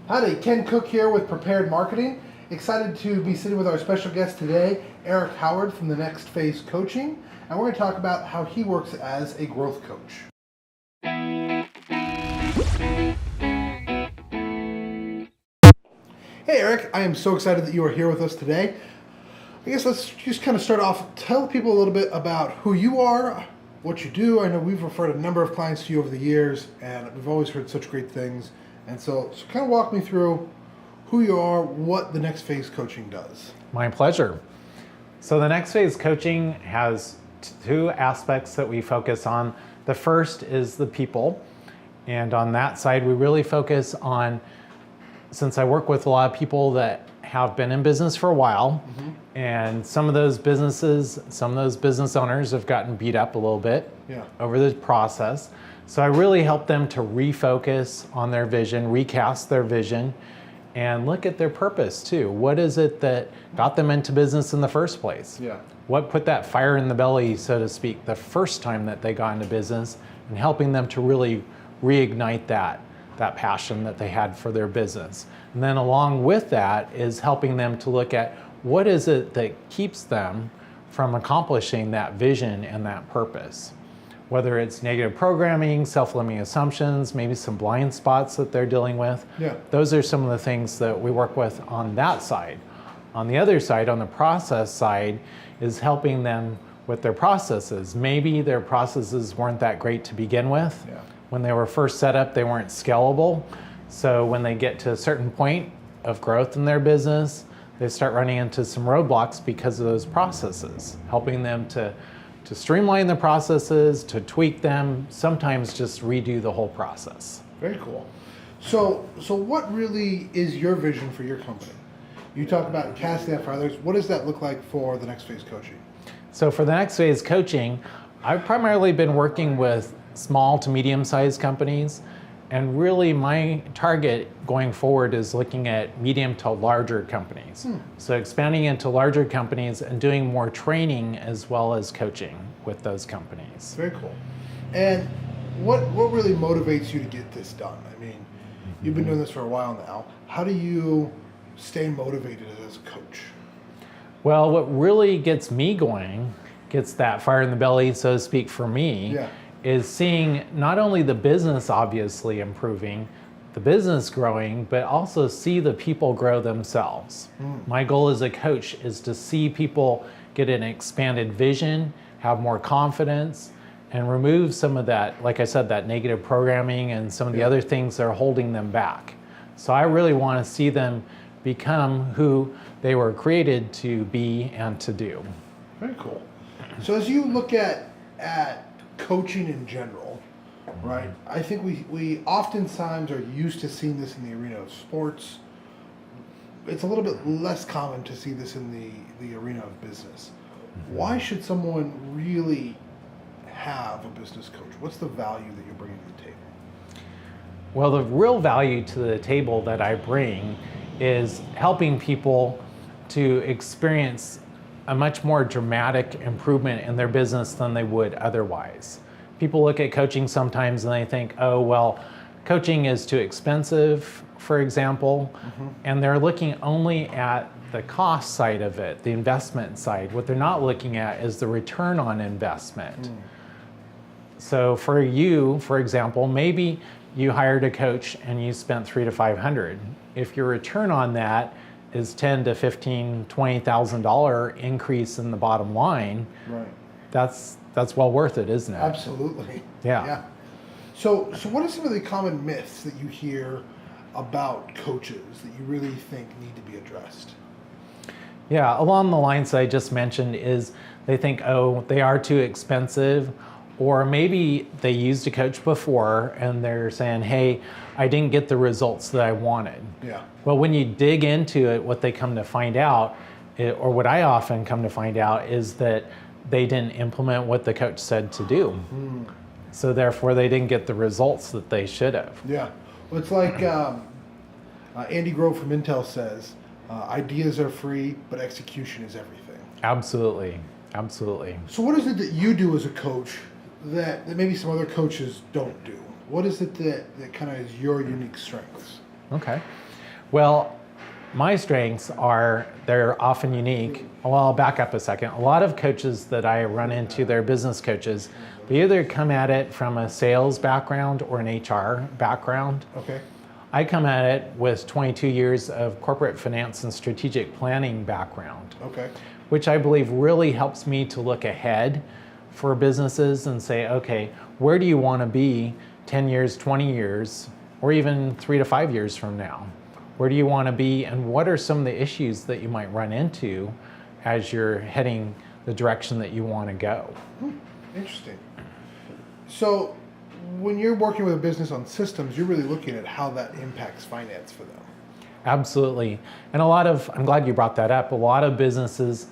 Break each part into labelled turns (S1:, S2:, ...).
S1: Howdy, Ken Cook here with Prepared Marketing. Excited to be sitting with our special guest today, Eric Howard from the Next Phase Coaching, and we're going to talk about how he works as a growth coach. Hey Eric, I am so excited that you are here with us today. I guess let's just kind of start off, tell people a little bit about who you are, what you do. I know we've referred a number of clients to you over the years, and we've always heard such great things. And so kind of walk me through who you are, what the Next Phase Coaching does.
S2: My pleasure. So the Next Phase Coaching has two aspects that we focus on. The first is the people. And on that side, we really focus on, since I work with a lot of people that have been in business for a while, and some of those business owners have gotten beat up a little bit over the process. So I really help them to refocus on their vision, recast their vision, and look at their purpose too. What is it that got them into business in the first place? What put that fire in the belly, so to speak, the first time that they got into business, and helping them to really reignite that passion that they had for their business. And then along with that is helping them to look at what is it that keeps them from accomplishing that vision and that purpose. Whether it's negative programming, self-limiting assumptions, maybe some blind spots that they're dealing with. Those are some of the things that we work with on that side. On the other side, on the process side, is helping them with their processes. Maybe their processes weren't that great to begin with. When they were first set up, they weren't scalable. So when they get to a certain point of growth in their business, they start running into some roadblocks because of those processes, helping them to streamline the processes, to tweak them, sometimes just redo the whole process.
S1: Very cool. So what really is your vision for your company? You talk about casting that for others. What does that look like for the Next Phase Coaching?
S2: So for the Next Phase Coaching, I've primarily been working with small to medium-sized companies, and really my target going forward is looking at medium to larger companies. So expanding into larger companies and doing more training as well as coaching with those companies.
S1: Very cool. And what really motivates you to get this done? I mean, you've been doing this for a while now. How do you stay motivated as a coach?
S2: Well, what really gets me going, gets that fire in the belly, so to speak, for me, is seeing not only the business obviously improving, the business growing, but also see the people grow themselves. My goal as a coach is to see people get an expanded vision, have more confidence, and remove some of that, like I said, that negative programming and some of the other things that are holding them back. So I really want to see them become who they were created to be and to do.
S1: Very cool. So as you look at coaching in general, right? I think we oftentimes are used to seeing this in the arena of sports. It's a little bit less common to see this in the arena of business. Why should someone really have a business coach? What's the value that you're bringing to the table?
S2: Well, the real value to the table that I bring is helping people to experience a much more dramatic improvement in their business than they would otherwise. People look at coaching sometimes and they think, oh, well, coaching is too expensive, for example, and they're looking only at the cost side of it, the investment side. What they're not looking at is the return on investment. So for you, for example, maybe you hired a coach and you spent $300 to $500. If your return on that is $10,000 to $15,000, $20,000 increase in the bottom line, that's well worth it, isn't it?
S1: Absolutely.
S2: Yeah.
S1: So what are some of the common myths that you hear about coaches that you really think need to be addressed?
S2: Yeah, along the lines that I just mentioned is they think, oh, they are too expensive, or maybe they used a coach before and they're saying, hey, I didn't get the results that I wanted. Well, when you dig into it, what they come to find out, or what I often come to find out, is that they didn't implement what the coach said to do. So therefore, they didn't get the results that they should have.
S1: Well, it's like Andy Grove from Intel says, ideas are free, but execution is everything.
S2: Absolutely.
S1: So what is it that you do as a coach that maybe some other coaches don't do? What is it that kind of is your unique strengths?
S2: Okay. Well, my strengths are, they're often unique. Well, I'll back up a second. A lot of coaches that I run into, they're business coaches. They either come at it from a sales background or an HR background.
S1: Okay.
S2: I come at it with 22 years of corporate finance and strategic planning background,
S1: Okay.
S2: which I believe really helps me to look ahead for businesses and say, okay, where do you want to be 10 years, 20 years, or even 3 to 5 years from now? Where do you want to be, and what are some of the issues that you might run into as you're heading the direction that you want to go?
S1: Interesting. So, when you're working with a business on systems, you're really looking at how that impacts finance for them.
S2: Absolutely. And I'm glad you brought that up. A lot of businesses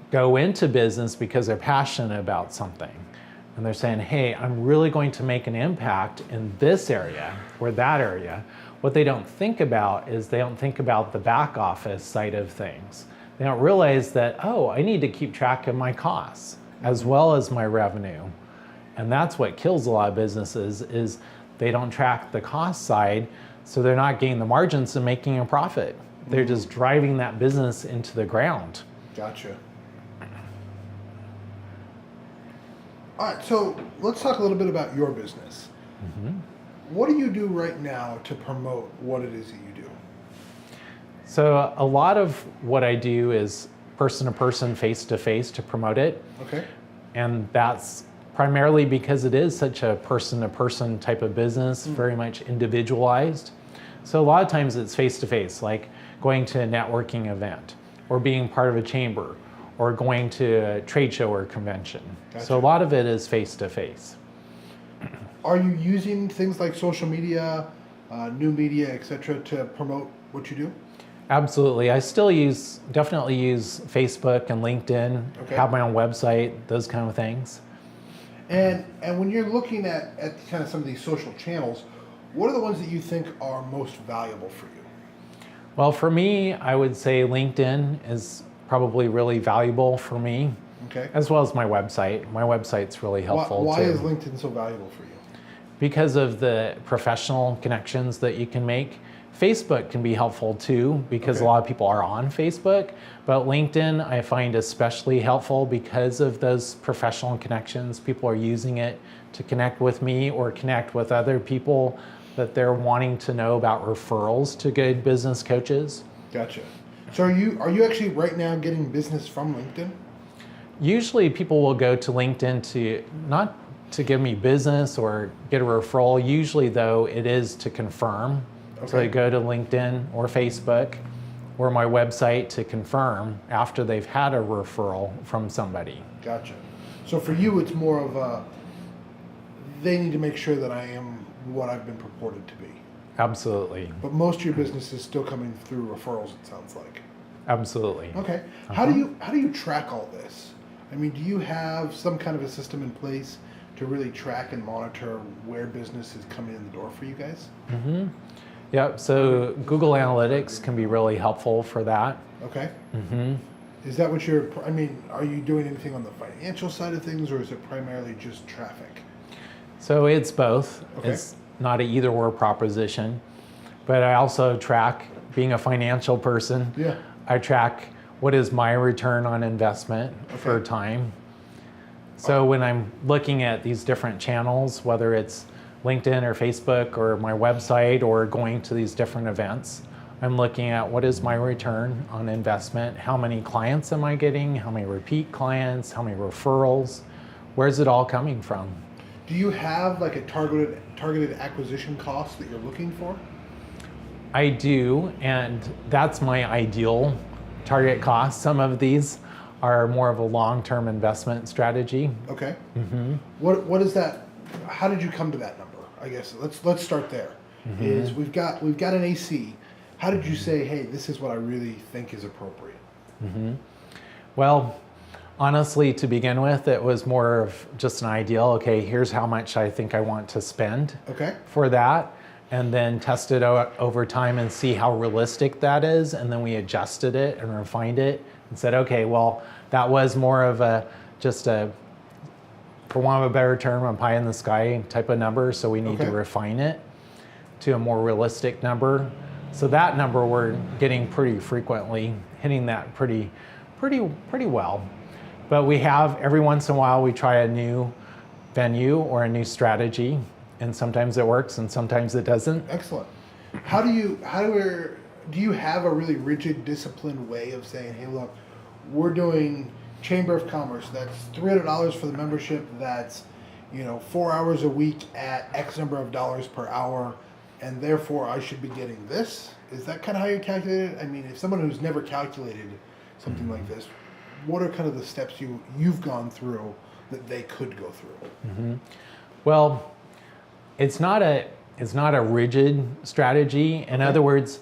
S2: go into business because they're passionate about something. And they're saying, hey, I'm really going to make an impact in this area or that area. What they don't think about is they don't think about the back office side of things. They don't realize that, oh, I need to keep track of my costs as well as my revenue. And that's what kills a lot of businesses is they don't track the cost side, so they're not getting the margins and making a profit. They're just driving that business into the ground.
S1: Gotcha. All right, so let's talk a little bit about your business. What do you do right now to promote what it is that you do?
S2: So a lot of what I do is person to person, face to face to promote it.
S1: Okay.
S2: And that's primarily because it is such a person to person type of business, very much individualized. So a lot of times it's face to face, like going to a networking event or being part of a chamber or going to a trade show or convention.
S1: Gotcha.
S2: So a lot of it is face to face.
S1: Are you using things like social media, new media, etc., to promote what you do?
S2: Absolutely. I still definitely use Facebook and LinkedIn,
S1: Okay.
S2: have my own website, those kind of things.
S1: And when you're looking at kind of some of these social channels, what are the ones that you think are most valuable for you?
S2: Well, for me, I would say LinkedIn is probably really valuable for me,
S1: Okay.
S2: as well as my website. My website's really helpful
S1: Why
S2: too.
S1: is LinkedIn so valuable for you?
S2: Because of the professional connections that you can make. Facebook can be helpful too, because
S1: Okay.
S2: a lot of people are on Facebook, but LinkedIn I find especially helpful because of those professional connections. People are using it to connect with me or connect with other people that they're wanting to know about referrals to good business coaches.
S1: Gotcha. So are you actually right now getting business from LinkedIn?
S2: Usually people will go to LinkedIn to not to give me business or get a referral. Usually though, it is to confirm. So
S1: Okay.
S2: they go to LinkedIn or Facebook or my website to confirm after they've had a referral from somebody.
S1: Gotcha. So for you, it's more of they need to make sure that I am what I've been purported to be.
S2: Absolutely.
S1: But most of your business is still coming through referrals, it sounds like.
S2: Absolutely.
S1: Okay. How do you track all this? I mean, do you have some kind of a system in place to really track and monitor where business is coming in the door for you guys?
S2: Yep. So Google Analytics can be really helpful for that.
S1: Okay. Is that what I mean, are you doing anything on the financial side of things, or is it primarily just traffic?
S2: So it's both.
S1: Okay.
S2: It's not an either or proposition, but I also track, being a financial person,
S1: Yeah.
S2: I track what is my return on investment for
S1: Okay.
S2: time. So when I'm looking at these different channels, whether it's LinkedIn or Facebook or my website or going to these different events, I'm looking at what is my return on investment, how many clients am I getting, how many repeat clients, how many referrals, where's it all coming from?
S1: Do you have like a targeted acquisition cost that you're looking for?
S2: I do, and that's my ideal target cost. Some of these are more of a long-term investment strategy.
S1: Okay. What is that? How did you come to that number? I guess let's start there. Is we've got an AC. How did you say, hey, this is what I really think is appropriate?
S2: Well, honestly, to begin with, it was more of just an ideal. Okay, here's how much I think I want to spend
S1: Okay.
S2: for that, and then test it out over time and see how realistic that is. And then we adjusted it and refined it and said, okay, well, that was more of just a, for want of a better term, a pie in the sky type of number. So we need to
S1: Okay.
S2: refine it to a more realistic number. So that number we're getting pretty frequently, hitting that pretty well. But we have, every once in a while, we try a new venue or a new strategy, and sometimes it works and sometimes it doesn't.
S1: Excellent. Do you have a really rigid, disciplined way of saying, hey, look, we're doing Chamber of Commerce, that's $300 for the membership, that's 4 hours a week at X number of dollars per hour, and therefore I should be getting this? Is that kind of how you calculate it? I mean, if someone who's never calculated something like this, what are kind of the steps you've gone through that they could go through?
S2: Well, it's not a rigid strategy. In other words,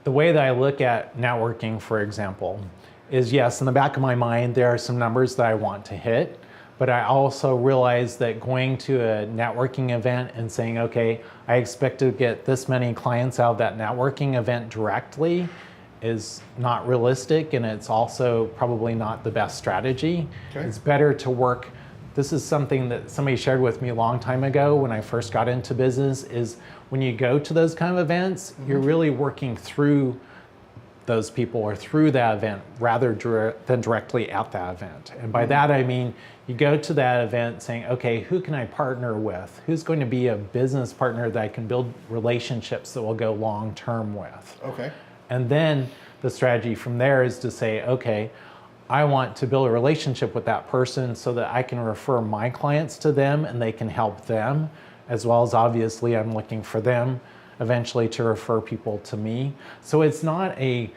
S2: the way that I look at networking, for example, is yes, in the back of my mind, there are some numbers that I want to hit, but I also realize that going to a networking event and saying, okay, I expect to get this many clients out of that networking event directly is not realistic, and it's also probably not the best strategy.
S1: Okay.
S2: It's better to work. This is something that somebody shared with me a long time ago when I first got into business, is when you go to those kind of events, you're really working through those people or through that event rather than directly at that event. And by that I mean, you go to that event saying, okay, who can I partner with? Who's going to be a business partner that I can build relationships that will go long term with?
S1: Okay.
S2: And then the strategy from there is to say, okay, I want to build a relationship with that person so that I can refer my clients to them and they can help them, as well as obviously I'm looking for them eventually to refer people to me. So it's not a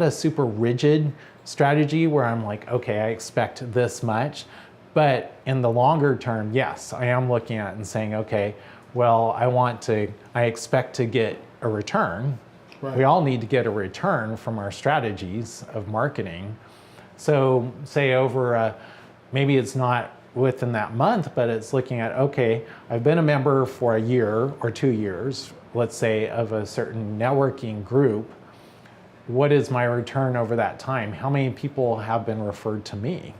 S2: super rigid strategy where I'm like, okay, I expect this much. But in the longer term, yes, I am looking at it and saying, okay, well, I expect to get a return.
S1: Right.
S2: We all need to get a return from our strategies of marketing. So say maybe it's not within that month, but it's looking at, okay, I've been a member for a year or 2 years, let's say, of a certain networking group. What is my return over that time? How many people have been referred to me?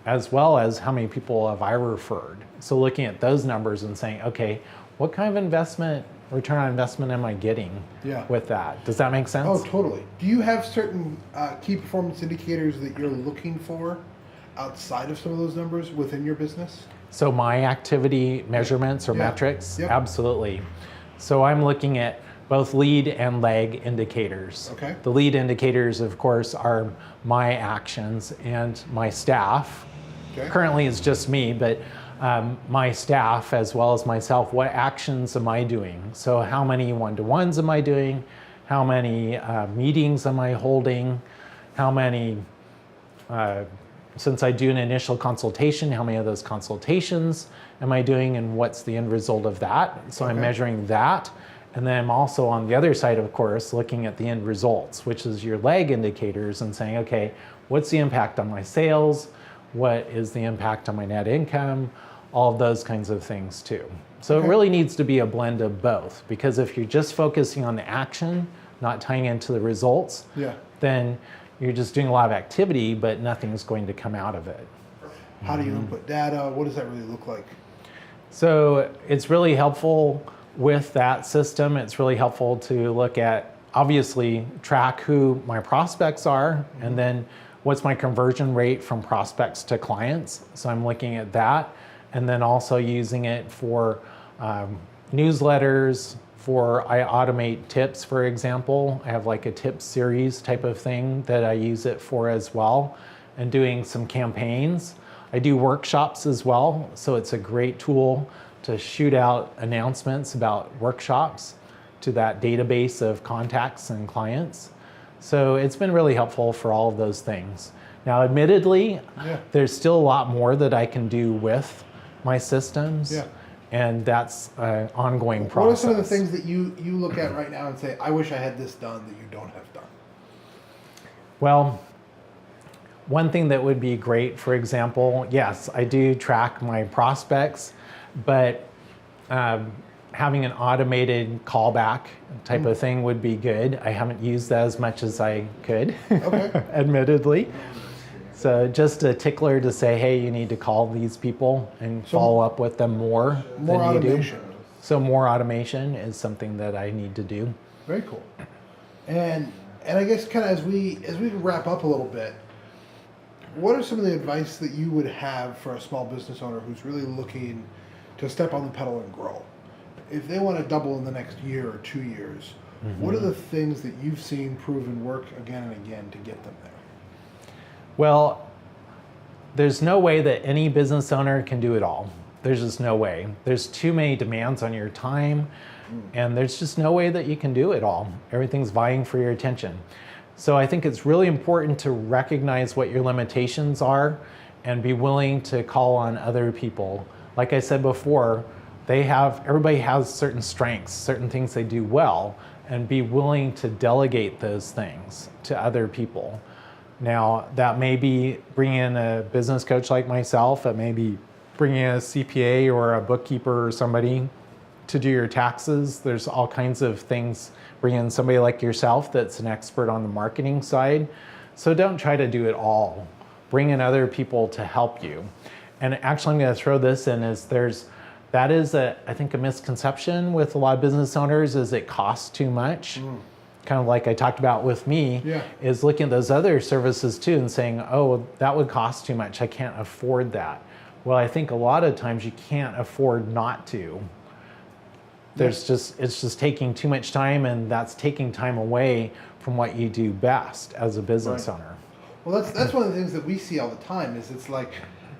S2: As well as how many people have I referred? So looking at those numbers and saying, okay, what kind of return on investment am I getting with that? Does that make sense?
S1: Oh, totally. Do you have certain key performance indicators that you're looking for outside of some of those numbers within your business?
S2: So my activity measurements or metrics? Yep. Absolutely. So I'm looking at both lead and lag indicators.
S1: Okay.
S2: The lead indicators, of course, are my actions and my staff.
S1: Okay.
S2: Currently it's just me, but my staff as well as myself, what actions am I doing? So how many one-to-ones am I doing? How many meetings am I holding? How many, since I do an initial consultation, how many of those consultations am I doing and what's the end result of that? So I'm measuring that. And then I'm also on the other side, of course, looking at the end results, which is your lag indicators, and saying, okay, what's the impact on my sales? What is the impact on my net income? All of those kinds of things too. So it really needs to be a blend of both, because if you're just focusing on the action, not tying into the results, then you're just doing a lot of activity, but nothing's going to come out of it.
S1: How do you input data? What does that really look like?
S2: So it's really helpful with that system. It's really helpful to look at, obviously, track who my prospects are, and then what's my conversion rate from prospects to clients. So I'm looking at that, and then also using it for newsletters, I automate tips, for example. I have like a tip series type of thing that I use it for as well, and doing some campaigns. I do workshops as well, so it's a great tool to shoot out announcements about workshops to that database of contacts and clients. So it's been really helpful for all of those things. Now, admittedly, there's still a lot more that I can do with my systems, and that's an ongoing process.
S1: What are some of the things that you look at right now and say, I wish I had this done that you don't have done?
S2: Well, one thing that would be great, for example, yes, I do track my prospects, but having an automated callback type of thing would be good. I haven't used that as much as I could, admittedly. So just a tickler to say, hey, you need to call these people and follow up with them more than
S1: automation.
S2: you do. So more automation is something that I need to do.
S1: Very cool. And I guess kind of as we wrap up a little bit, what are some of the advice that you would have for a small business owner who's really looking to step on the pedal and grow? If they want to double in the next year or 2 years, what are the things that you've seen proven work again and again to get them there?
S2: Well, there's no way that any business owner can do it all. There's just no way. There's too many demands on your time, and there's just no way that you can do it all. Everything's vying for your attention. So I think it's really important to recognize what your limitations are and be willing to call on other people. Like I said before, everybody has certain strengths, certain things they do well, and be willing to delegate those things to other people. Now, that may be bringing in a business coach like myself, it may be bringing in a CPA or a bookkeeper or somebody to do your taxes. There's all kinds of things. Bring in somebody like yourself that's an expert on the marketing side. So don't try to do it all. Bring in other people to help you. And actually, I'm going to throw this in, that is I think a misconception with a lot of business owners is it costs too much. Kind of like I talked about with me, is looking at those other services too and saying, oh, that would cost too much. I can't afford that. Well, I think a lot of times you can't afford not to. It's just taking too much time, and that's taking time away from what you do best as a business owner.
S1: Well, that's one of the things that we see all the time is it's like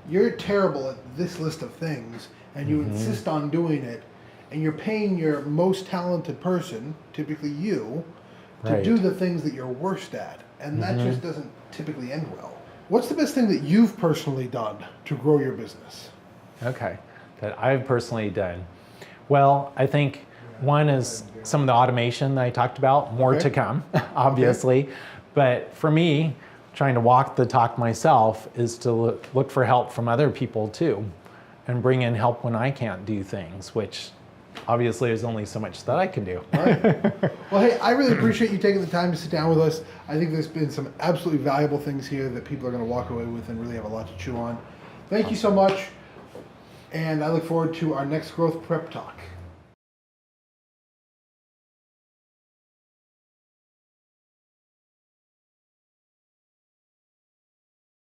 S1: you're terrible at this list of things and you insist on doing it, and you're paying your most talented person, typically you, to do the things that you're worst at, and that just doesn't typically end well. What's the best thing that you've personally done to grow your business?
S2: Okay, that I've personally done. Well, I think one is some of the automation that I talked about, more to come, obviously. But for me, trying to walk the talk myself is to look for help from other people too, and bring in help when I can't do things, which obviously there's only so much that I can do.
S1: All right. Well, hey, I really appreciate you taking the time to sit down with us. I think there's been some absolutely valuable things here that people are going to walk away with and really have a lot to chew on. Thank you so much, and I look forward to our next Growth Prep Talk.